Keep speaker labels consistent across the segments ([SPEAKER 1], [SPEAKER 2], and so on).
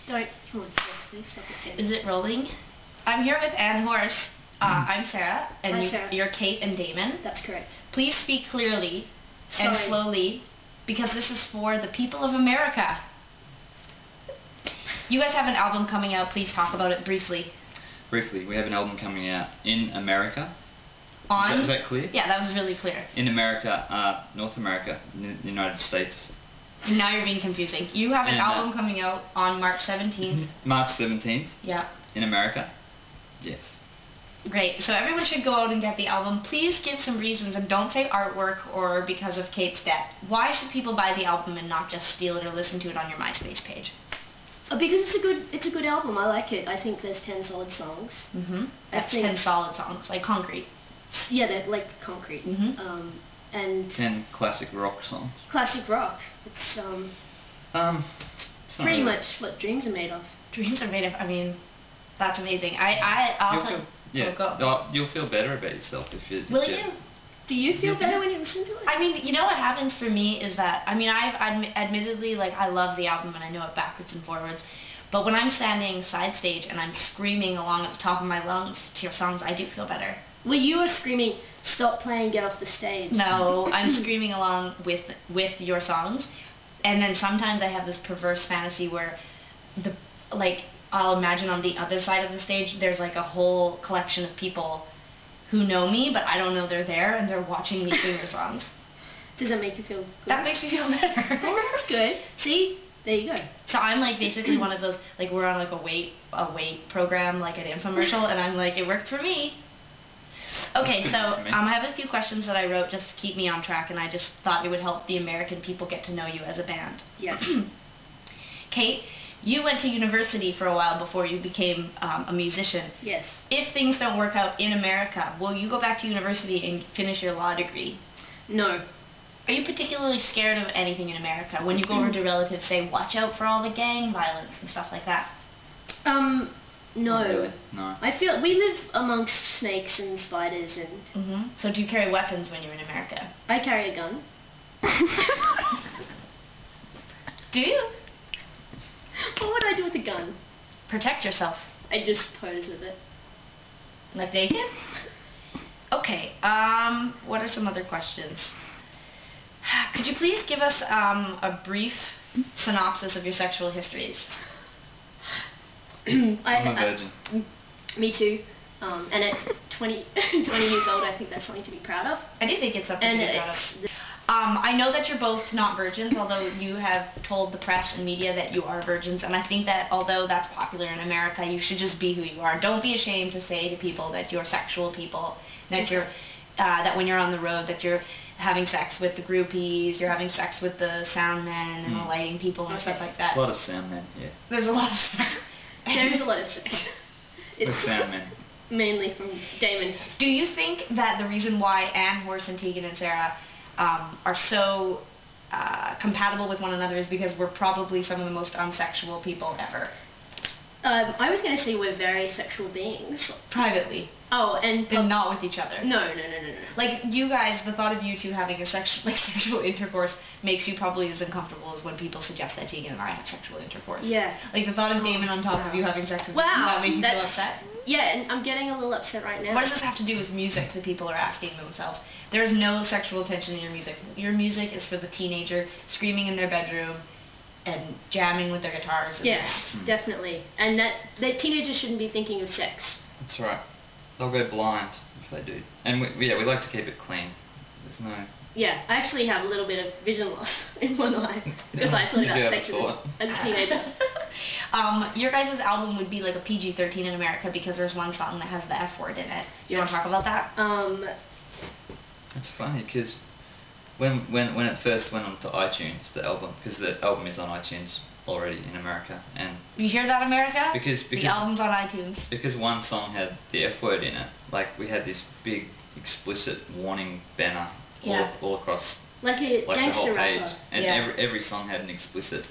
[SPEAKER 1] Don't. Come on, yes, please. Stop it.
[SPEAKER 2] Is it rolling? I'm here with Anne Horse. I'm Sarah, and
[SPEAKER 1] Hi, Sarah.
[SPEAKER 2] You're Kate and Damon.
[SPEAKER 1] That's correct.
[SPEAKER 2] Please speak clearly and
[SPEAKER 1] Sorry.
[SPEAKER 2] slowly, because this is for the people of America. You guys have an album coming out. Please talk about it briefly.
[SPEAKER 3] Briefly, we have an album coming out in America.
[SPEAKER 2] On?
[SPEAKER 3] Is that clear?
[SPEAKER 2] Yeah, that was really clear.
[SPEAKER 3] In America, North America, the United States.
[SPEAKER 2] Now you're being confusing. You have an album coming out on March 17th.
[SPEAKER 3] March 17th.
[SPEAKER 2] Yeah.
[SPEAKER 3] In America. Yes.
[SPEAKER 2] Great. So everyone should go out and get the album. Please give some reasons, and don't say artwork or because of Kate's debt. Why should people buy the album and not just steal it or listen to it on your MySpace page?
[SPEAKER 1] Because it's a good album. I like it. I think there's 10 solid songs.
[SPEAKER 2] That's 10 solid songs, like concrete.
[SPEAKER 1] Yeah, they're like concrete. And
[SPEAKER 3] 10 classic rock songs.
[SPEAKER 1] Classic rock. It's pretty much what dreams are made of.
[SPEAKER 2] Dreams are made of. I mean, that's amazing. I'll tell you.
[SPEAKER 3] Yeah.
[SPEAKER 2] Go.
[SPEAKER 3] You'll feel better about yourself if you.
[SPEAKER 2] Will you?
[SPEAKER 1] Do you feel better when you listen to it?
[SPEAKER 2] I mean, you know what happens for me is that, I mean, admittedly, like, I love the album and I know it backwards and forwards, but when I'm standing side stage and I'm screaming along at the top of my lungs to your songs, I do feel better.
[SPEAKER 1] Well, you are screaming, "Stop playing, get off the stage."
[SPEAKER 2] No, I'm screaming along with your songs, and then sometimes I have this perverse fantasy where, I'll imagine on the other side of the stage, there's like a whole collection of people who know me, but I don't know they're there, and they're watching me sing your songs.
[SPEAKER 1] Does that make you feel good?
[SPEAKER 2] That makes me feel better.
[SPEAKER 1] Oh, that's good. See? There you go.
[SPEAKER 2] So I'm like basically one of those, like, we're on like a weight program, like an infomercial, and I'm like, it worked for me. Okay, so I have a few questions that I wrote just to keep me on track, and I just thought it would help the American people get to know you as a band.
[SPEAKER 1] Yes.
[SPEAKER 2] Kate, you went to university for a while before you became a musician.
[SPEAKER 1] Yes.
[SPEAKER 2] If things don't work out in America, will you go back to university and finish your law degree?
[SPEAKER 1] No.
[SPEAKER 2] Are you particularly scared of anything in America? When you go over to relatives, say, watch out for all the gang violence and stuff like that?
[SPEAKER 1] No.
[SPEAKER 3] Not really. No.
[SPEAKER 1] I feel we live amongst snakes and spiders and...
[SPEAKER 2] So do you carry weapons when you're in America?
[SPEAKER 1] I carry a gun.
[SPEAKER 2] Do you?
[SPEAKER 1] What would I do with a gun?
[SPEAKER 2] Protect yourself.
[SPEAKER 1] I just pose with it.
[SPEAKER 2] Like naked? Okay, what are some other questions? Could you please give us a brief synopsis of your sexual histories?
[SPEAKER 3] I'm a virgin.
[SPEAKER 1] Me too. And at 20 years old, I think that's something to be proud of.
[SPEAKER 2] I do think it's something to be proud of. I know that you're both not virgins, although you have told the press and media that you are virgins, and I think that although that's popular in America, you should just be who you are. Don't be ashamed to say to people that you're sexual people, that you're that when you're on the road that you're having sex with the groupies, you're having sex with the sound men and the lighting people and stuff like that.
[SPEAKER 3] A lot of sound men, yeah.
[SPEAKER 2] There's a lot of sex.
[SPEAKER 1] There's a lot of sex.
[SPEAKER 3] It's sound men.
[SPEAKER 1] Mainly from Damon.
[SPEAKER 2] Do you think that the reason why Anne Horse and Tegan and Sarah are so compatible with one another is because we're probably some of the most unsexual people ever?
[SPEAKER 1] I was going to say we're very sexual beings.
[SPEAKER 2] Privately.
[SPEAKER 1] Oh, and
[SPEAKER 2] not with each other.
[SPEAKER 1] No.
[SPEAKER 2] Like, you guys, the thought of you two having a sexual intercourse makes you probably as uncomfortable as when people suggest that Tegan and I have sexual intercourse.
[SPEAKER 1] Yeah.
[SPEAKER 2] Like, the thought of Damon on top of you having sex with you, that makes you feel upset?
[SPEAKER 1] Yeah, and I'm getting a little upset right now.
[SPEAKER 2] What does this have to do with music that people are asking themselves? There is no sexual tension in your music. Your music is for the teenager screaming in their bedroom and jamming with their guitars.
[SPEAKER 1] Yes, definitely. And that teenagers shouldn't be thinking of sex.
[SPEAKER 3] That's right. They'll go blind if they do. And we like to keep it clean. There's no...
[SPEAKER 1] Yeah, I actually have a little bit of vision loss in one eye because I thought about sex as a teenager.
[SPEAKER 2] Your guys' album would be like a PG-13 in America because there's one song that has the F word in it. Do you want to talk about that?
[SPEAKER 3] It's funny because when it first went onto iTunes, the album, because the album is on iTunes already in America, and
[SPEAKER 2] you hear that, America?
[SPEAKER 3] Because
[SPEAKER 2] the album's on iTunes.
[SPEAKER 3] Because one song had the F word in it, like we had this big explicit warning banner all across
[SPEAKER 1] like a
[SPEAKER 3] the whole page,
[SPEAKER 1] rapper.
[SPEAKER 3] and every song had an explicit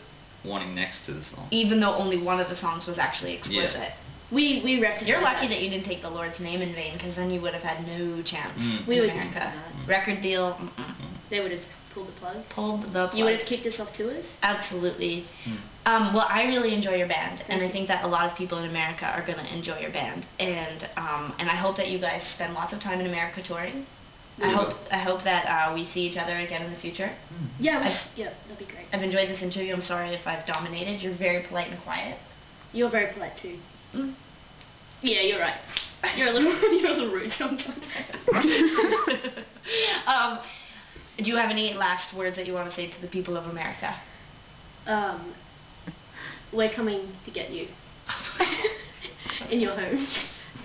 [SPEAKER 3] warning next to the song.
[SPEAKER 2] Even though only one of the songs was actually explicit.
[SPEAKER 3] Yeah.
[SPEAKER 1] We rectified.
[SPEAKER 2] You're lucky that you didn't take the Lord's name in vain, because then you would have had no chance
[SPEAKER 1] we
[SPEAKER 2] in
[SPEAKER 1] would
[SPEAKER 2] America. Record deal.
[SPEAKER 1] They would have pulled the plug.
[SPEAKER 2] Pulled the plug.
[SPEAKER 1] You would have kicked us off tours?
[SPEAKER 2] Absolutely. Well, I really enjoy your band, and I
[SPEAKER 1] you.
[SPEAKER 2] think that a lot of people in America are going to enjoy your band, and I hope that you guys spend lots of time in America touring. I hope that we see each other again in the future.
[SPEAKER 1] Yeah, that'd be great.
[SPEAKER 2] I've enjoyed this interview. I'm sorry if I've dominated. You're very polite and quiet.
[SPEAKER 1] You're very polite too. Yeah, you're right. You're a little rude sometimes.
[SPEAKER 2] Do you have any last words that you want to say to the people of America?
[SPEAKER 1] We're coming to get you in your home.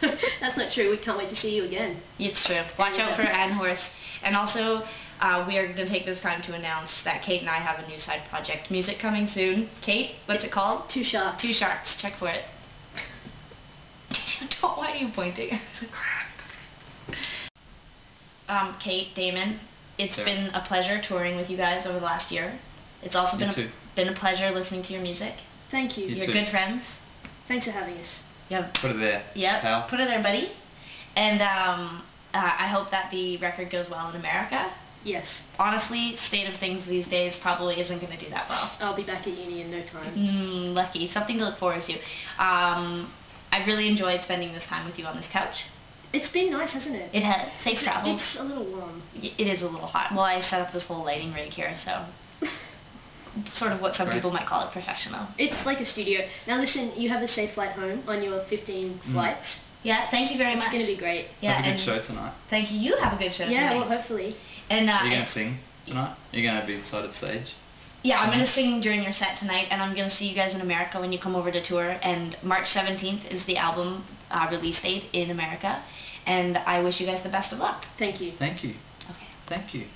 [SPEAKER 1] That's not true. We can't wait to see you again.
[SPEAKER 2] It's true. Watch out for Anne Horse. And also, we are going to take this time to announce that Kate and I have a new side project. Music coming soon. Kate, what's it called?
[SPEAKER 1] Two Sharks.
[SPEAKER 2] Two Sharks. Check for it. Why are you pointing? Kate, Damon, it's been a pleasure touring with you guys over the last year. It's also been a pleasure listening to your music.
[SPEAKER 1] Thank you.
[SPEAKER 2] You're good friends.
[SPEAKER 1] Thanks for having us.
[SPEAKER 2] Yep.
[SPEAKER 3] Put it there.
[SPEAKER 2] Yep.
[SPEAKER 3] Pal.
[SPEAKER 2] Put it there, buddy. And I hope that the record goes well in America.
[SPEAKER 1] Yes.
[SPEAKER 2] Honestly, state of things these days probably isn't going to do that well.
[SPEAKER 1] I'll be back at uni in no time.
[SPEAKER 2] Lucky. Something to look forward to. I've really enjoyed spending this time with you on this couch.
[SPEAKER 1] It's been nice, hasn't it?
[SPEAKER 2] It has. Safe travels.
[SPEAKER 1] It's a little warm.
[SPEAKER 2] It is a little hot. Well, I set up this whole lighting rig here, so sort of what some people might call it professional.
[SPEAKER 1] It's like a studio. Now listen, you have a safe flight home on your 15 flights.
[SPEAKER 2] Yeah, thank you very much.
[SPEAKER 1] It's going to be great.
[SPEAKER 2] Yeah,
[SPEAKER 3] have a good show tonight.
[SPEAKER 2] Thank you. You have a good show tonight.
[SPEAKER 1] Yeah, well, hopefully.
[SPEAKER 2] And
[SPEAKER 3] are you going to sing tonight? Are you going to be beside the stage?
[SPEAKER 2] Yeah, I'm going to sing during your set tonight, and I'm going to see you guys in America when you come over to tour. And March 17th is the album release date in America. And I wish you guys the best of luck.
[SPEAKER 1] Thank you.
[SPEAKER 3] Thank you.
[SPEAKER 2] Okay.
[SPEAKER 3] Thank you.